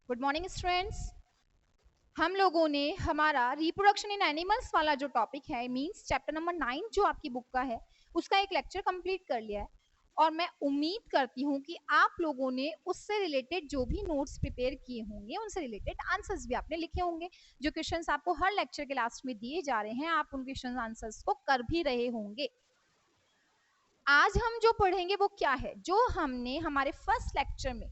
Good morning students. हम लोगों ने हमारा रिप्रोडक्शन इन एनिमल्स वाला जो टॉपिक है मींस चैप्टर नंबर 9 जो आपकी बुक का है उसका एक लेक्चर कंप्लीट कर लिया है और मैं उम्मीद करती हूँ कि आप लोगों ने उससे रिलेटेड जो भी नोट्स प्रिपेयर किए होंगे उनसे रिलेटेड आंसर्स भी आपने लिखे होंगे। जो क्वेश्चंस आपको हर लेक्चर के लास्ट में दिए जा रहे हैं आप उन क्वेश्चन आंसर्स को कर भी रहे होंगे। आज हम जो पढ़ेंगे वो क्या है, जो हमने हमारे फर्स्ट लेक्चर में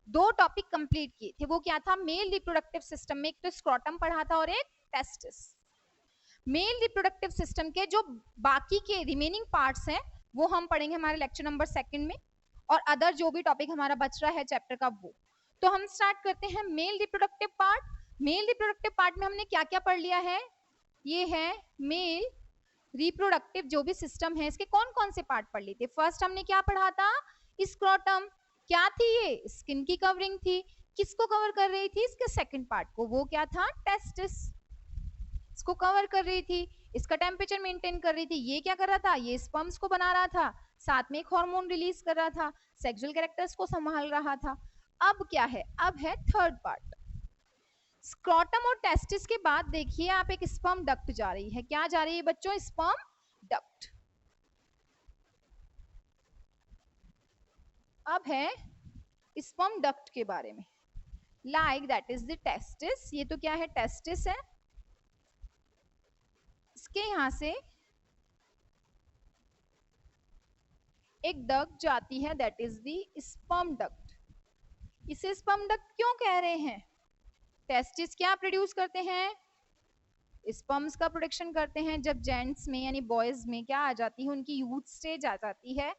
दो टॉपिक कंप्लीट किए थे वो क्या था, मेल रिप्रोडक्टिव सिस्टम में एक तो स्क्रॉटम पढ़ा था और एक टेस्टिस। मेल रिप्रोडक्टिव सिस्टम के जो बाकी के रिमेनिंग पार्ट्स हैं वो हम पढ़ेंगे हमारे लेक्चर नंबर 2 में, और अदर जो भी टॉपिक हमारा बच रहा है चैप्टर का वो। तो हम स्टार्ट करते हैं male reproductive part. Male reproductive part में हमने क्या क्या पढ़ लिया है, ये है मेल रिप्रोडक्टिव जो भी सिस्टम है इसके कौन कौन से पार्ट पढ़ लिए थे। फर्स्ट हमने क्या पढ़ा था, स्क्रोटम। क्या थी ये, स्किन की कवरिंग थी। किसको कवर कर रही थी, इसके सेकंड पार्ट को, वो क्या था, टेस्टिस। इसको कवर कर रही थी, इसका टेम्परेचर मेंटेन कर रही थी। ये क्या कर रहा था, ये स्पर्म्स को बना रहा था, साथ में एक हार्मोन रिलीज कर रहा था, सेक्सुअल कैरेक्टर्स को संभाल रहा था। अब क्या है, अब है थर्ड पार्ट। स्क्रॉटम और टेस्टिस के बाद देखिए आप एक स्पर्म डक्ट जा रही है। क्या जा रही है बच्चों, स्पर्म डक्ट। अब है स्पर्म डक्ट के बारे में, like that is the testis. ये तो क्या है, टेस्टिस है। इसके यहां से एक डक्ट जाती है that is the sperm duct. इसे स्पर्म डक्ट क्यों कह रहे हैं, टेस्टिस क्या प्रोड्यूस करते हैं, स्पर्म्स का प्रोडक्शन करते हैं। जब जेंट्स में यानी बॉयज में क्या आ जाती है, उनकी यूथ स्टेज आ जाती है,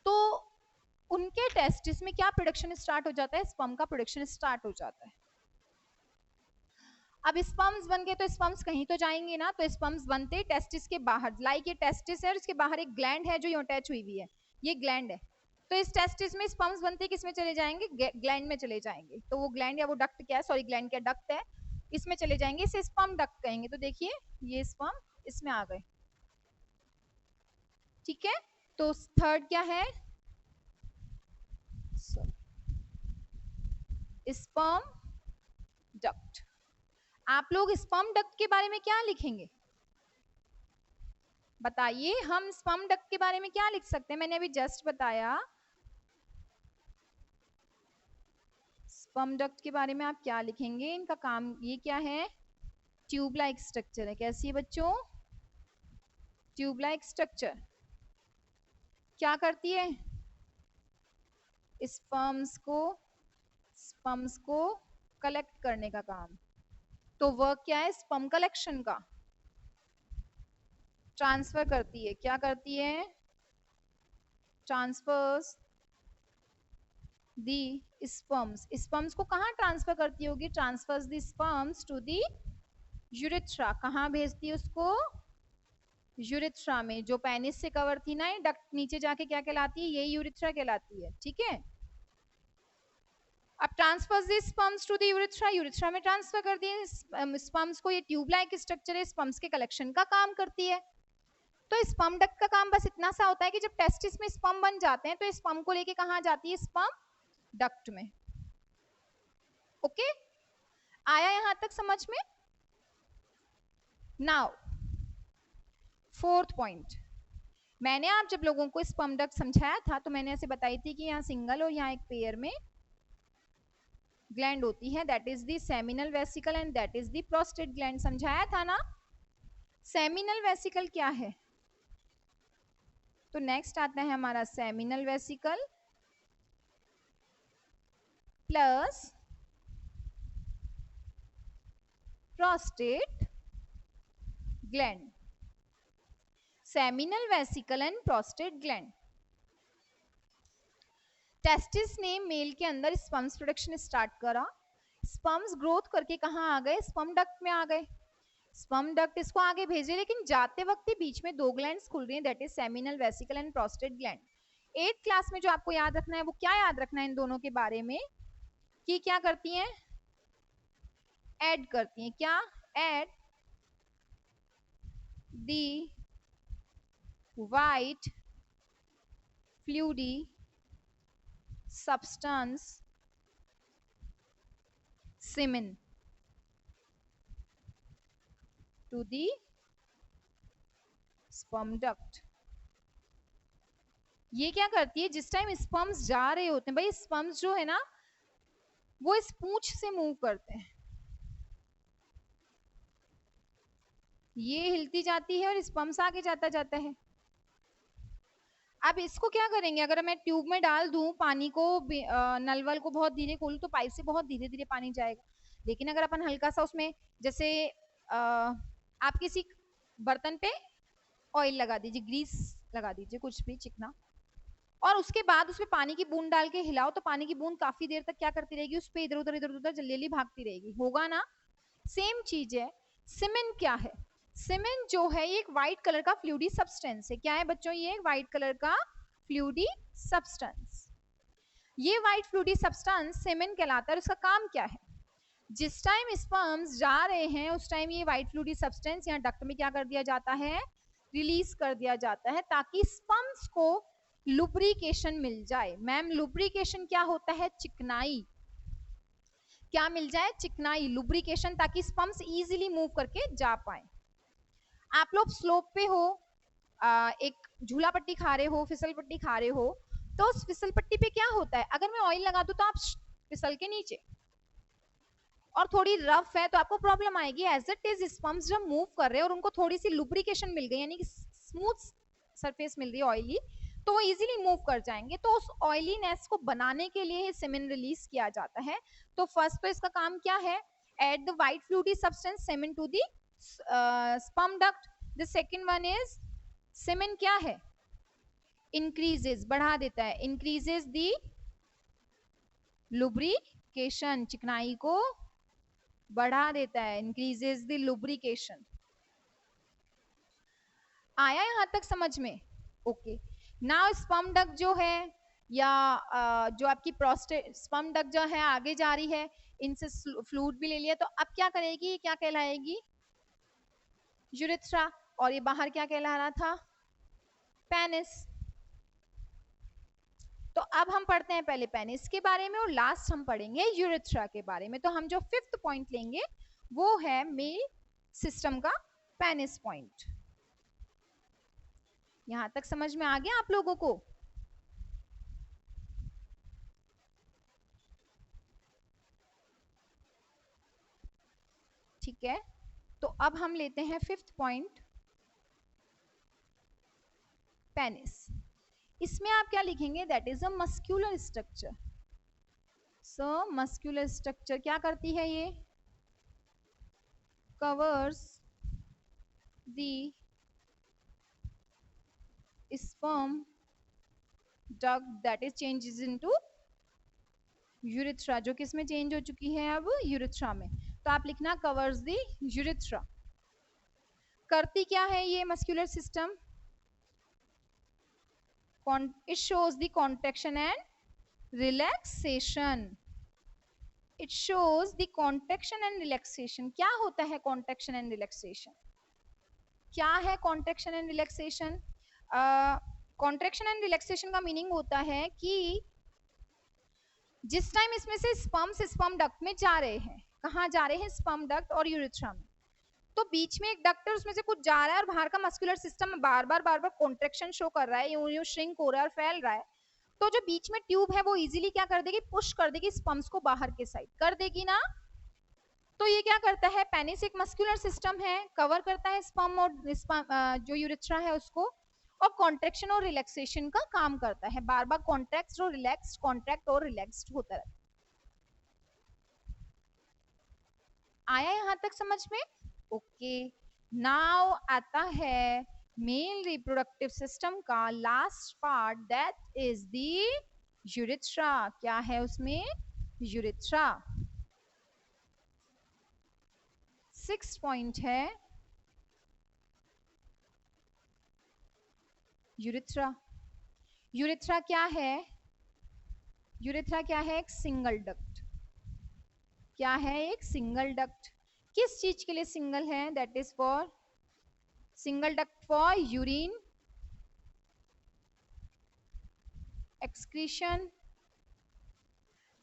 तो उनके टेस्टिस में क्या प्रोडक्शन स्टार्ट हो जाता है, स्पर्म का प्रोडक्शन स्टार्ट हो जाता है। अब स्पर्म्स बन गए तो स्पर्म्स कहीं तो जाएंगे ना, तो स्पर्म्स बनते टेस्टिस के बाहर, लाइक ये टेस्टिस है और इसके बाहर एक ग्लैंड है जो ये अटैच हुई हुई है, ये ग्लैंड है। तो इस टेस्टिस में स्पर्म्स बनते किस में चले जाएंगे, ग्लैंड में चले जाएंगे। तो वो ग्लैंड या वो डक्ट क्या है, सॉरी ग्लैंड क्या डक्ट है, इसमें चले जाएंगे, इसे स्पर्म डक्ट कहेंगे। तो देखिए ये स्पर्म इसमें आ गए, ठीक है। तो थर्ड क्या है, स्पर्म डक्ट। आप लोग स्पर्म डक्ट के बारे में क्या लिखेंगे बताइए, हम स्पर्म डक्ट के बारे में क्या लिख सकते हैं। मैंने अभी जस्ट बताया स्पर्म डक्ट के बारे में आप क्या लिखेंगे। इनका काम ये क्या है, ट्यूब लाइक स्ट्रक्चर है। कैसी है बच्चों, ट्यूब लाइक स्ट्रक्चर। क्या करती है, स्पर्म्स को कलेक्ट करने का काम। तो वर्क क्या है, स्पर्म कलेक्शन का। ट्रांसफर करती है, क्या करती है, ट्रांसफर्स दी स्पर्म्स। स्पर्म्स को कहाँ ट्रांसफर करती होगी, transfers the sperms to the urethra. कहाँ भेजती है उसको, यूरेथ्रा में। जो पेनिस से कवर थी ना ये डक्ट, नीचे जाके क्या कहलाती है, ये यूरेथ्रा कहलाती है, ठीक है। अब transfers the sperms to the urethra, urethra में ट्रांसफर कर दिए स्पर्म्स को। ये ट्यूब लाइक स्ट्रक्चर है, स्पर्म्स के कलेक्शन का काम करती है। तो स्पर्म डक्ट का काम बस इतना सा होता है कि जब टेस्टिस में स्पर्म बन जाते हैं तो स्पर्म को लेके कहाँ जाती है, स्पर्म डक्ट में। ओके, आया यहां तक समझ में। नाउ फोर्थ पॉइंट, मैंने आप जब लोगों को स्पर्म डक्ट समझाया था तो मैंने ऐसे बताई थी कि यहाँ सिंगल और यहाँ एक पेयर में ग्लैंड होती है, that is the seminal vesicle and that is the prostate gland. समझाया था ना। सेमिनल वेसिकल क्या है, तो नेक्स्ट आता है हमारा seminal vesicle plus prostate gland. Seminal vesicle and prostate gland. Testis ने मेल के अंदर स्पर्म्स प्रोडक्शन स्टार्ट करा, स्पर्म्स ग्रोथ करके कहाँ आ गए, स्पर्म डक्ट में आ गए। स्पर्म डक्ट इसको आगे भेजे, लेकिन जाते वक्त ही बीच में दो ग्लैंड्स खुल रही हैं, that is seminal vesicle and prostate gland. 8th class में जो आपको याद रखना है वो क्या याद रखना है इन दोनों के बारे में, कि क्या करती हैं, ऐड करती हैं। क्या, add the white fluidy substance semen to the sperm duct. ये क्या करती है, जिस टाइम स्पर्म्स जा रहे होते हैं, भाई स्पर्म्स जो है ना वो इस पूंछ से मूव करते हैं, ये हिलती जाती है और स्पर्म्स आगे जाता जाता है. अब इसको क्या करेंगे, अगर मैं ट्यूब में डाल दूं पानी को, नल वल को बहुत धीरे खोलूं तो पाइप से बहुत धीरे धीरे पानी जाएगा. लेकिन अगर अपन हल्का सा उसमें, जैसे आप किसी बर्तन पे ऑयल लगा दीजिए, ग्रीस लगा दीजिए, कुछ भी चिकना, और उसके बाद उसमें पानी की बूंद डाल के हिलाओ तो पानी की बूंद काफी देर तक क्या करती रहेगी, उस पे इधर उधर इधर उधर जल्दी भागती रहेगी, होगा ना. सेम चीज है. सीमेन क्या है, सीमेन जो है ये एक व्हाइट कलर का फ्लूइडी सब्सटेंस है. क्या है बच्चों, ये एक व्हाइट कलर का फ्लूइडी सब्सटेंस. ये व्हाइट फ्लूइडी सब्सटेंस सीमेन कहलाता है. उसका काम क्या है, जिस टाइम स्पर्म्स जा रहे हैं उस टाइम ये व्हाइट फ्लूइडी सब्सटेंस यहाँ डक्ट में क्या कर दिया जाता है, रिलीज कर दिया जाता है, ताकि स्पर्म्स को लुब्रिकेशन मिल जाए. मैम लुब्रिकेशन क्या होता है, चिकनाई. क्या मिल जाए, चिकनाई, लुब्रिकेशन, ताकि स्पर्म्स इजीली मूव करके जा पाए. आप लोग स्लोप पे हो, एक झूला पट्टी खा रहे हो, फिसल पट्टी खा रहे हो, तो उस फिसल पट्टी पे क्या होता है, अगर मैं ऑयल लगा दूं तो आप फिसल के नीचे, और थोड़ी रफ है तो आपको प्रॉब्लम आएगी. एज इट इज स्पर्म्स जब मूव कर रहे हैं और उनको थोड़ी सी लुब्रिकेशन मिल गई, यानी कि स्मूथ सरफेस मिल रही है ऑयली, तो वो इजीली मूव कर जाएंगे. तो उस ऑयलीनेस को बनाने के लिए सेमेन रिलीज किया जाता है. तो फर्स्ट तो इसका काम क्या है, add the white fluidy substance semen to the sperm duct. The second one is semen क्या है, इंक्रीजेस, बढ़ा देता है, इंक्रीजेस द लुब्रिकेशन, चिकनाई को बढ़ा देता है, इंक्रीजेस द लुब्रिकेशन. आया यहां तक समझ में, ओके. नाउ स्पर्म डक्ट जो है, या जो आपकी प्रोस्टेट, स्पर्म डक्ट जो है आगे जा रही है, इनसे फ्लूइड भी ले लिया, तो अब क्या करेगी, क्या कहलाएगी, यूरेथ्रा. और ये बाहर क्या कहला रहा था, पेनिस. तो अब हम पढ़ते हैं पहले पेनिस के बारे में और लास्ट हम पढ़ेंगे यूरेथ्रा के बारे में. तो हम जो फिफ्थ पॉइंट लेंगे वो है मेल सिस्टम का पेनिस पॉइंट. यहां तक समझ में आ गया आप लोगों को, ठीक है. तो अब हम लेते हैं फिफ्थ पॉइंट, पेनिस. इसमें आप क्या लिखेंगे, that is a muscular structure. So muscular structure क्या करती है, ये covers the sperm duct that is changes into urethra, जो किस में चेंज हो चुकी है अब, यूरेथ्रा में. तो आप लिखना कवर्स द यूरेथ्रा. करती क्या है ये muscular system, it shows the contraction and relaxation. It shows the contraction and relaxation. क्या होता है contraction and relaxation, क्या है contraction and relaxation? contraction and relaxation का मीनिंग होता है कि जिस टाइम इसमें से स्पर्म डक्ट में जा रहे हैं, कहाँ जा रहे हैं, स्पर्म डक्ट और यूरेथ्रा में, तो बीच में एक डक्ट है, उसमें से कुछ जा रहा है और बाहर का मस्कुलर सिस्टम बार बार कॉन्ट्रेक्शन शो कर रहा है, यूं श्रिंक हो रहा है और फैल रहा है. तो जो बीच में ट्यूब है वो इजीली क्या कर देगी, पुश कर देगी स्पर्म्स को बाहर के साइड कर देगी ना. तो ये क्या करता है, पेनिस एक मस्कुलर सिस्टम है, कवर करता है स्पर्म और जो यूरेथ्रा है उसको, और कॉन्ट्रेक्शन और रिलैक्सेशन का काम करता है, बार बार कॉन्ट्रैक्ट और रिलैक्स, कॉन्ट्रैक्ट और रिलैक्स होता रहता है. आया यहां तक समझ में, ओके. नाउ आता है मेल रिप्रोडक्टिव सिस्टम का last part, that is the urethra. क्या है उसमें, यूरेथ्रा. सिक्स पॉइंट है यूरेथ्रा. यूरेथ्रा क्या है, यूरेथ्रा क्या है, एक सिंगल डक्ट. क्या है, एक सिंगल डक्ट. किस चीज के लिए सिंगल है, that is for single duct for urine excretion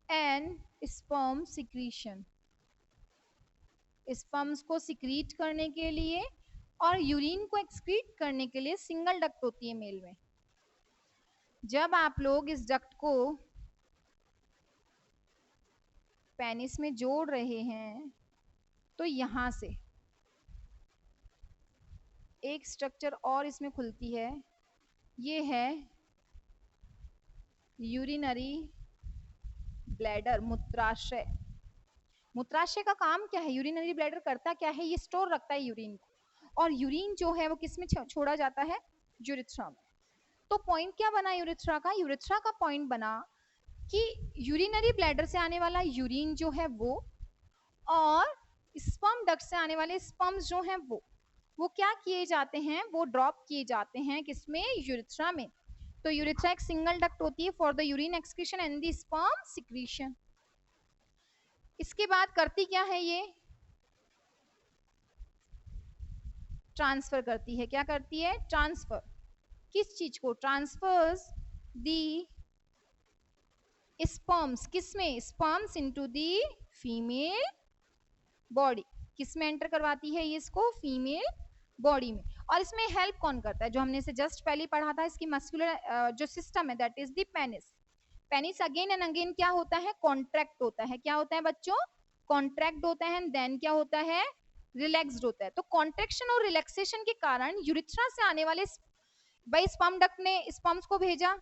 and sperm secretion. Sperms को सिक्रीट करने के लिए और यूरिन को एक्सक्रीट करने के लिए सिंगल डक्ट होती है मेल में। जब आप लोग इस डक्ट को पेनिस में जोड़ रहे हैं तो यहां से एक स्ट्रक्चर और इसमें खुलती है, ये है यूरिनरी ब्लैडर, मूत्राशय। मूत्राशय का काम क्या है? यूरिनरी ब्लैडर करता क्या है? ये स्टोर रखता है यूरिन को, और यूरिन जो है वो किस में छोड़ा जाता है? यूरिथ्रा में। तो पॉइंट क्या बना यूरिथ्रा का? यूरिथ्रा का पॉइंट बना कि यूरिनरी ब्लैडर से आने वाला यूरिन जो है वो, और स्पर्म डक्ट से आने वाले स्पर्म्स जो हैं वो क्या किए जाते हैं? वो ड्रॉप किए जाते हैं किसमें? यूरिथ्रा में। तो यूरिथ्रा एक सिंगल डक्ट होती है for the urine excretion and the sperm secretion. इसके बाद करती क्या है? ये ट्रांसफर करती है। क्या करती है? ट्रांसफर। किस चीज को? ट्रांसफर्स दी स्पर्म्स, किसमें? Sperms into the female body. किसमें एंटर करवाती है ये इसको? फीमेल बॉडी में। और इसमें हेल्प कौन करता है? जो हमने इसे जस्ट पहले पढ़ा था, इसकी मस्कुलर जो सिस्टम है that is the penis. Penis again and again क्या होता है? कॉन्ट्रैक्ट होता है। क्या होता है बच्चों? कॉन्ट्रैक्ट होता है, देन क्या होता है? रिलैक्स्ड होता है। तो कॉन्ट्रैक्शन और रिलैक्सेशन के कारण यूरिथ्रा से आने वाले भाई स्पर्म डक्ट ने स्पर्म्स को भेजा,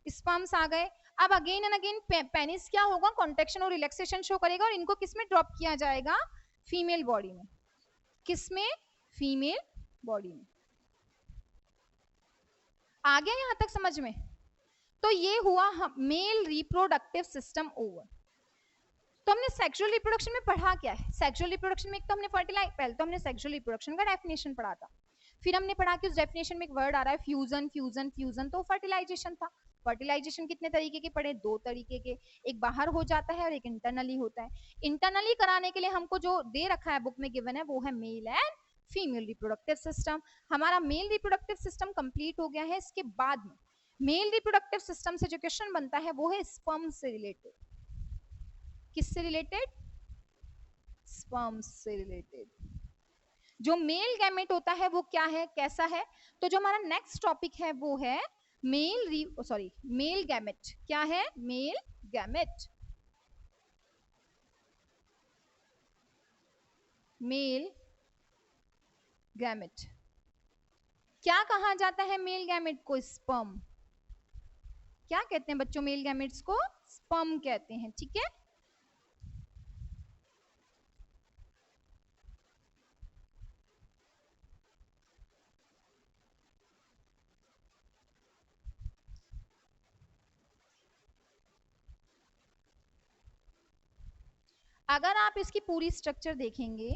स्पर्म्स आ गए। अब अगेन एंड अगेन पेनिस क्या होगा? कॉन्ट्रैक्शन और रिलैक्सेशन शो करेगा, और इनको किसमें ड्रॉप किया जाएगा? फीमेल बॉडी में। किसमें? फीमेल बॉडी में। आ गया यहां तक समझ में? तो ये हुआ मेल रिप्रोडक्टिव सिस्टम ओवर। तो हमने सेक्सुअल रिप्रोडक्शन में पढ़ा क्या है? सेक्सुअल रिप्रोडक्शन में एक तो हमने पहले तो हमने सेक्सुअल रिप्रोडक्शन का डेफिनेशन पढ़ा था, फिर हमने पढ़ा कि उस डेफिनेशन में एक वर्ड आ रहा है फ्यूजन, फ्यूजन, फ्यूजन, तो फर्टिलाइजेशन था। फर्टिलाइजेशन कितने तरीके के पढ़े? 2 तरीके के, एक बाहर हो जाता है और एक इंटरनली होता है। इंटरनली कराने के लिए हमको जो दे रखा है बुक में गिवन है वो है male and female reproductive system. हमारा मेल रिप्रोडक्टिव सिस्टम कंप्लीट हो गया है। इसके बाद में मेल रिप्रोडक्टिव सिस्टम से जो क्वेश्चन बनता है वो है स्पर्म से रिलेटेड। किससे रिलेटेड? स्पर्म से रिलेटेड। जो मेल गैमेट होता है वो क्या है, कैसा है? तो जो हमारा नेक्स्ट टॉपिक है वो है मेल गैमेट। क्या है? Male gamete. मेल गैमेट क्या कहा जाता है? मेल गैमेट को स्पर्म। क्या कहते हैं बच्चों? मेल गैमेट्स को स्पर्म कहते हैं। ठीक है, अगर आप इसकी पूरी स्ट्रक्चर देखेंगे,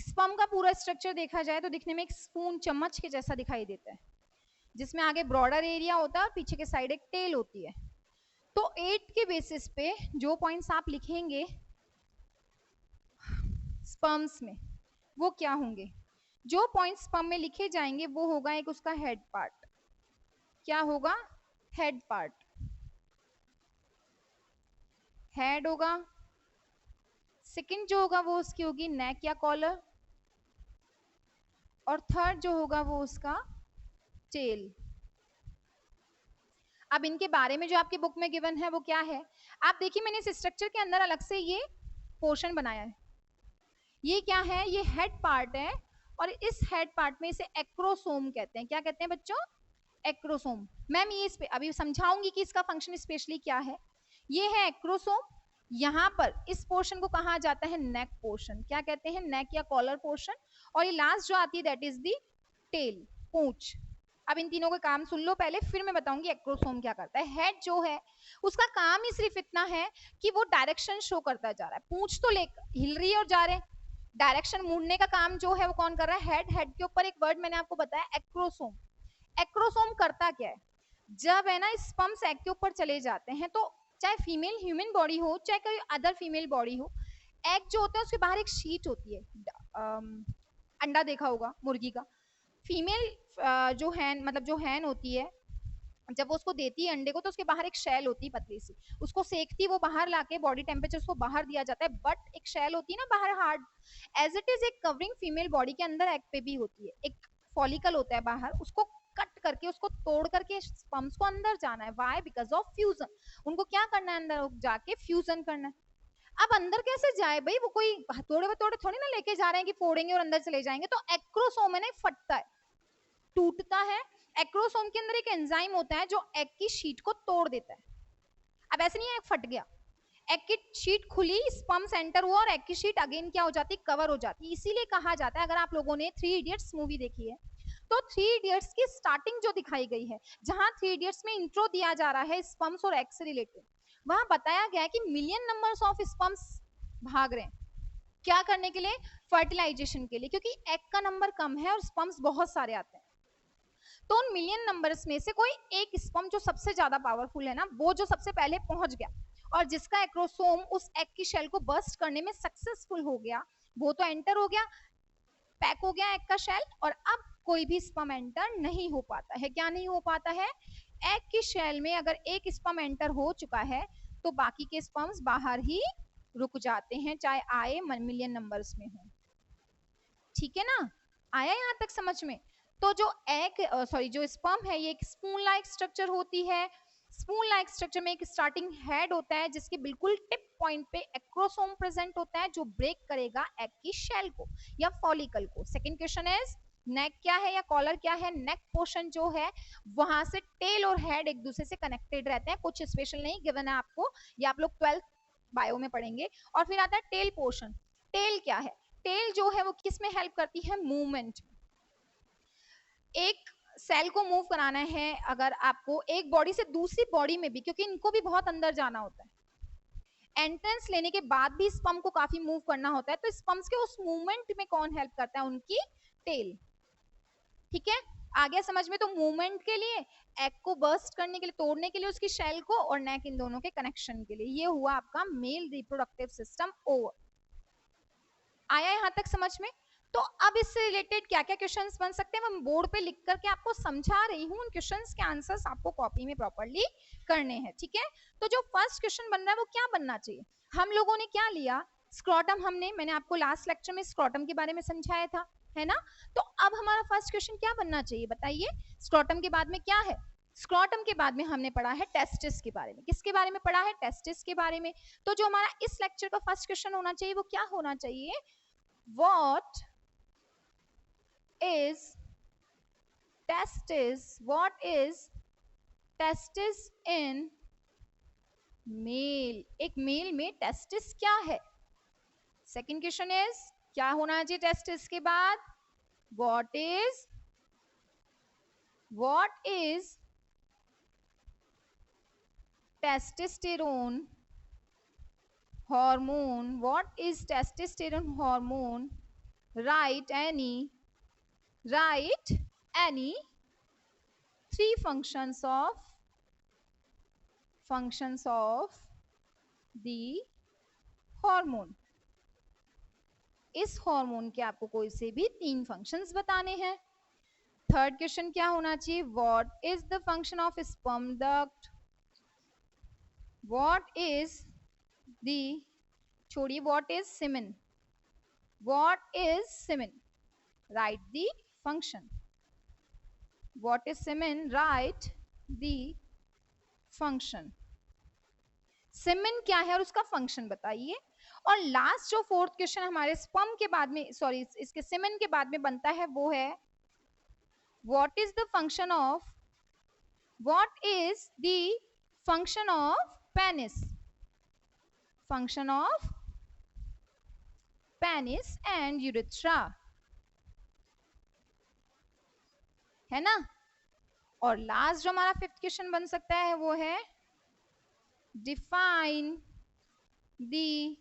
स्पर्म का पूरा स्ट्रक्चर देखा जाए तो दिखने में एक स्पून, चम्मच के जैसा दिखाई देता है, जिसमें आगे ब्रॉडर एरिया होता है और पीछे के साइड एक टेल होती है। तो 8 के बेसिस पे जो पॉइंट्स आप लिखेंगे स्पर्म्स में वो क्या होंगे? जो पॉइंट्स स्पर्म में लिखे जाएंगे वो होगा एक उसका हेड पार्ट। क्या होगा? हेड पार्ट, हेड होगा। सेकंड जो होगा वो उसकी होगी नेक या कॉलर, और थर्ड जो होगा वो उसका टेल। अब इनके बारे में जो आपकी बुक में गिवन है वो क्या है? आप देखिए, मैंने इस स्ट्रक्चर के अंदर अलग से ये पोर्शन बनाया है। ये क्या है? ये हेड पार्ट है, और इस हेड पार्ट में इसे एक्रोसोम कहते हैं। क्या कहते हैं बच्चों? एक्रोसोम। मैम ये इस पे अभी समझाऊंगी कि इसका फंक्शन स्पेशली क्या है। ये है एक्रोसोम। यहाँ पर इस पोर्शन को कहा जाता है नेक पोर्शन। क्या कहते हैं? नेक या कॉलर पोर्शन। और ये लास्ट जो आती है दैट इज दी टेल, पूंछ। अब इन तीनों का काम सुन लो पहले, फिर मैं बताऊंगी एक्रोसोम क्या करता है। हेड जो है उसका काम ही सिर्फ इतना है कि वो डायरेक्शन शो करता जा रहा है। पूंछ तो ले हिल रही है और जा रहे हैं, डायरेक्शन मुड़ने का काम जो है वो कौन कर रहा है? हेड। हेड के ऊपर एक वर्ड मैंने आपको बताया एक्रोसोम। एक्रोसोम करता क्या है? जब है ना स्पर्म्स एग के ऊपर चले जाते हैं, तो चाहे फीमेल ह्यूमन बॉडी हो चाहे कोई अदर फीमेल बॉडी हो, एग जो होता है उसके बाहर एक शीट होती है। अंडा देखा होगा मुर्गी का। फीमेल जो हैन मतलब जो हैन होती है जब वो उसको देती है अंडे को तो उसके बाहर एक शेल होती है पतली सी, उसको सेकती वो बाहर लाके बॉडी टेम्परेचर उसको बाहर दिया जाता है, बट एक शेल होती है ना बाहर हार्ड, एज इट इज एक कवरिंग फीमेल बॉडी के अंदर एग पे भी होती है, एक फॉलिकल होता है बाहर, उसको कट करके उसको तोड़ करके स्पर्म्स को अंदर जाना है। व्हाई? Because of fusion. उनको क्या करना है? अंदर जाके फ्यूजन करना है। अब अंदर कैसे जाए भाई, वो कोई थोड़े थोड़े थोड़ी ना लेके जा रहे हैं कि फोड़ेंगे और अंदर चले जाएंगे, तो एक्रोसोम है ना फटता है, टूटता है। एक्रोसोम के अंदर एक एंजाइम होता है जो एग की शीट को तोड़ देता है। अब ऐसे नहीं है एग फट गया, एग की शीट खुली, स्पर्म एंटर हुआ और एग की शीट अगेन क्या हो जाती, कवर हो जाती। इसीलिए कहा जाता है, अगर आप लोगों ने 3 इडियट्स मूवी देखी है तो 3 इडियट्स की स्टार्टिंग जो दिखाई गई है, जहां 3 इडियट्स में इंट्रो दिया जा रहा है स्पर्म्स और एग से रिलेटेड, वहां बताया गया है कि मिलियन नंबर्स ऑफ स्पर्म्स भाग रहे हैं, क्या करने के लिए? फर्टिलाइजेशन के लिए, क्योंकि एग का नंबर कम है और स्पर्म्स बहुत सारे आते हैं। तो उन मिलियन नंबर्स में से कोई एक स्पर्म जो सबसे ज्यादा पावरफुल है ना, वो जो सबसे पहले पहुंच गया और जिसका एक्रोसोम उस एग की शेल को बर्स्ट करने में सक्सेसफुल हो गया, वो तो एंटर हो गया, पैक हो गया एग का शेल, और अब कोई भी स्पर्म एंटर नहीं हो पाता है। क्या नहीं हो पाता है? एग की शेल में अगर एक स्पर्म एंटर हो चुका है तो बाकी के स्पर्म्स बाहर ही रुक जाते हैं, चाहे आए मिलियन नंबर्स में हो। ठीक है ना? आया यहाँ तक समझ में? तो जो एग सॉरी जो स्पर्म है ये एक स्पून लाइक स्ट्रक्चर होती है। स्पून लाइक स्ट्रक्चर में एक स्टार्टिंग हेड होता है जिसके बिल्कुल टिप पॉइंट पे एक्रोसोम प्रेजेंट होता है जो ब्रेक करेगा एग की शेल को या फॉलिकल को। सेकंड क्वेश्चन इज नेक क्या है या कॉलर क्या है? नेक पोर्शन जो है वहां से टेल और हेड एक दूसरे से कनेक्टेड रहते हैं, कुछ स्पेशल नहीं गिवन है आपको, ये आप लोग 12th बायो में पढ़ेंगे। और फिर आता है टेल पोर्शन। टेल क्या है? टेल जो है वो किस में हेल्प करती है? मूवमेंट। एक सेल को मूव कराना है अगर आपको एक बॉडी से दूसरी बॉडी में भी, क्योंकि इनको भी बहुत अंदर जाना होता है, एंट्रेंस लेने के बाद भी स्पर्म को काफी मूव करना होता है, तो स्पर्म्स के उस मूवमेंट में कौन हेल्प करता है? उनकी टेल। ठीक है, आ गया समझ में? तो मूवमेंट के लिए, एग को बर्स्ट करने के लिए, तोड़ने के लिए उसकी शेल को, और नेक, इन दोनों के कनेक्शन के लिए। ये हुआ आपका मेल रिप्रोडक्टिव सिस्टम ओवर। आया यहाँ तक समझ में? तो अब इससे रिलेटेड क्या क्या क्वेश्चंस बन सकते हैं मैं बोर्ड पे लिख करके आपको समझा रही हूँ, उन क्वेश्चंस के आंसर्स आपको कॉपी में प्रॉपर्ली करने हैं। ठीक है, तो जो फर्स्ट क्वेश्चन बन रहा है वो क्या बनना चाहिए? हम लोगों ने क्या लिया? स्क्रॉटम। मैंने आपको लास्ट लेक्चर में स्क्रॉटम के बारे में समझाया था, है ना? तो अब हमारा फर्स्ट क्वेश्चन क्या बनना चाहिए बताइए? स्क्रॉटम के बाद में क्या है? स्क्रॉटम के बाद में हमने पढ़ा है टेस्टिस के बारे में। किसके बारे में पढ़ा है? टेस्टिस के बारे में। तो जो हमारा इस लेक्चर का फर्स्ट क्वेश्चन होना चाहिए वो क्या होना चाहिए? What is testis? What is testis in male? एक मेल में टेस्टिस क्या है? सेकेंड क्वेश्चन इज क्या होना चाहिए टेस्टिस के बाद? What is testosterone hormone? What is testosterone hormone? Write any three functions of the hormone. इस हार्मोन के आपको कोई से भी 3 फंक्शंस बताने हैं। थर्ड क्वेश्चन क्या होना चाहिए? What is the function of sperm duct? What is the, छोड़िए what is semen, what is semen, write the function. What is semen, write the function. Semen क्या है और उसका फंक्शन बताइए। और लास्ट जो फोर्थ क्वेश्चन हमारे स्पर्म के बाद में, सॉरी इसके सीमेन के बाद में बनता है वो है what is the function of, what is the function of penis, function of penis and urethra, है ना? और लास्ट जो हमारा फिफ्थ क्वेश्चन बन सकता है वो है define the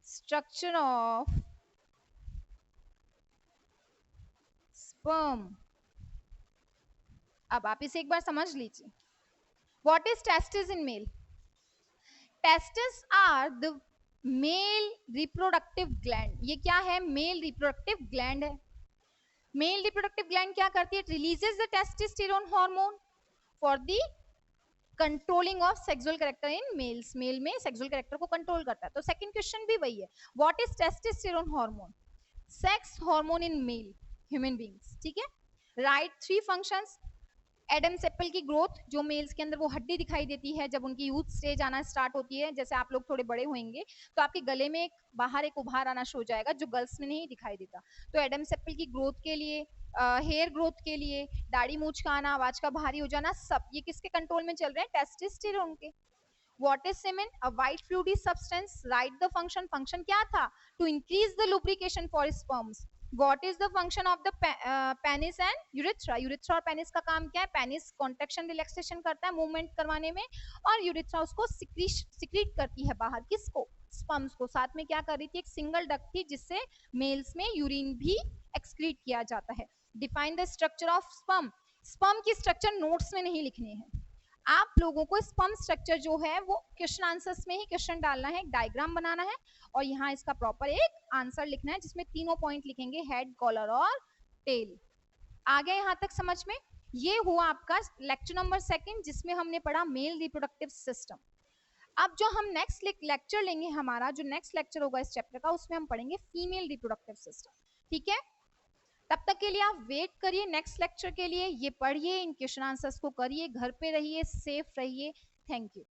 structure of sperm. अब आप इसे एक बार समझ लीजिए। What is testis in male? Testis are the male reproductive gland. ये क्या है? मेल रिप्रोडक्टिव ग्लैंड है। मेल रिप्रोडक्टिव ग्लैंड क्या करती है? It releases the testosterone hormone for the controlling of sexual character in males, male में sexual character को control करता है। तो सेकंड क्वेश्चन भी वही है, what is testosterone hormone, sex hormone in male human beings, ठीक है। राइट 3 फंक्शंस, एडम सेप्पल की ग्रोथ, जो मेल्स के अंदर वो हड्डी दिखाई देती है जब उनकी यूथ स्टेज आना स्टार्ट होती है, जैसे आप लोग थोड़े बड़े होंगे तो आपके गले में एक बाहर एक उभार आना शुरू हो जाएगा जो गर्ल्स में नहीं दिखाई देता। तो एडम सेप्पल की ग्रोथ के लिए, हेयर ग्रोथ के लिए, दाढ़ी मूछ का आना, आवाज का भारी हो जाना, सब ये किसके कंट्रोल में चल रहे हैं, टेस्टोस्टेरोन के। What is semen? A white fluidy substance. Write the function. Function क्या था? To increase the lubrication for sperms. What is the function of the penis and urethra? Urethra और penis का काम क्या है? Penis contraction relaxation करता है movement करवाने में, और urethra उसको secrete करती है बाहर, किसको? स्पर्म्स को। साथ में क्या कर रही थी, एक सिंगल डक्ट थी जिससे मेल्स में यूरिन भी एक्सक्रीट किया जाता है। Define the structure of sperm. Sperm की स्ट्रक्चर नोट्स में नहीं लिखनी है, आप लोगों को स्पर्म स्ट्रक्चर जो है वो क्वेश्चन आंसर्स में ही क्वेश्चन डालना है, एक डायग्राम बनाना है और यहाँ इसका प्रॉपर एक आंसर लिखना है जिसमें तीनों पॉइंट लिखेंगे, हेड, कॉलर और टेल। आ गया यहाँ तक समझ में? ये हुआ आपका लेक्चर नंबर 2 जिसमें हमने पढ़ा मेल रिप्रोडक्टिव सिस्टम। अब जो हम नेक्स्ट लेक्चर लेंगे, हमारा जो नेक्स्ट लेक्चर होगा इस चैप्टर का, उसमें हम पढ़ेंगे फीमेल रिप्रोडक्टिव सिस्टम, ठीक है। तब तक के लिए आप वेट करिए नेक्स्ट लेक्चर के लिए, ये पढ़िए, इन क्वेश्चन आंसर्स को करिए, घर पे रहिए, सेफ रहिए। Thank you.